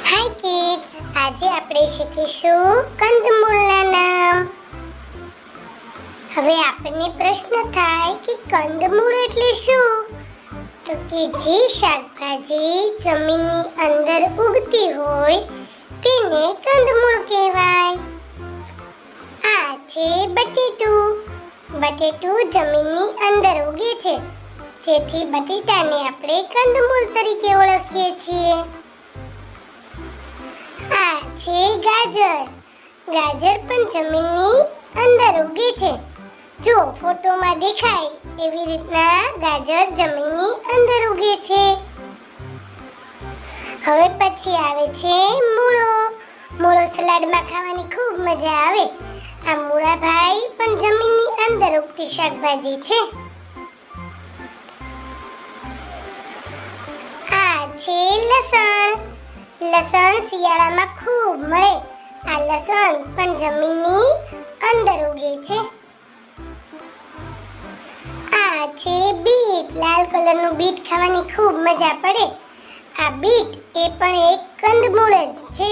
હાય kids, આજે આપણે શીખીશું કંદમૂળના નામ. હવે આપણને પ્રશ્ન થાય કે કંદમૂળ એટલે શું? તો કે જે શાકભાજી જમીનની અંદર ઉગતી હોય તેને કંદમૂળ કહેવાય. આ છે બટેટું. બટેટું જમીનની અંદર ઉગે છે, જેથી બટેટાને આપણે કંદમૂળ તરીકે ઓળખીએ છીએ. આ છે ગાજર. ગાજર પણ જમીનની અંદર ઉગે છે. જો ફોટોમાં દેખાય એવી રીતના ગાજર જમીનની અંદર ઉગે છે. હવે પછી આવે છે મૂળો. મૂળો સલાડમાં ખાવાની ખૂબ મજા આવે. આ મૂળા ભાઈ પણ જમીનની અંદર ઉગતી શાકભાજી છે. આ છે લસણ. લસણ શિયાળામાં ખૂબ મળે. આ લસણ પણ જમીનની અંદર ઉગે છે. આ છે બીટ. લાલ કલરનું બીટ ખાવાની ખૂબ મજા પડે. આ બીટ એ પણ એક કંદમૂળ જ છે.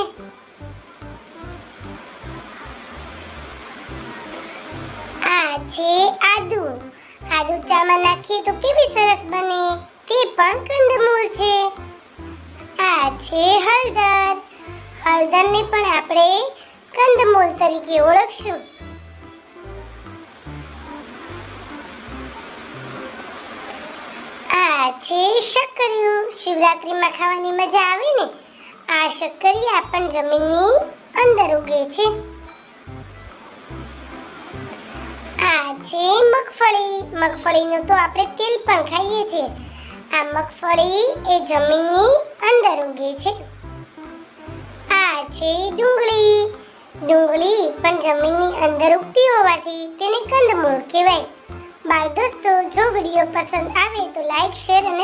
આ છે આદુ. આદુ ચામાં નાખીએ તો કેવી સરસ બને, તે પણ કંદમૂળ છે. આ છે હળદર. હળદરને પણ આપણે કંદમૂળ તરીકે ઓળખશું. આ છે શક્કરિયું. શિવરાત્રીમાં ખાવાની મજા આવે ને. આ શક્કરિયા પણ જમીનની અંદર ઉગે છે. આ છે મગફળી. મગફળીનું તો આપણે તેલ પણ ખાઈએ છીએ. આ મગફળી એ જમીનની અંદર ઉગે છે. આ છે ડુંગળી. ડુંગળી પણ જમીનની અંદર ઉગતી હોવાથી તેને કંદમૂળ કહેવાય. બાળ દોસ્તો, જો વિડીયો પસંદ આવે તો લાઈક, શેર અને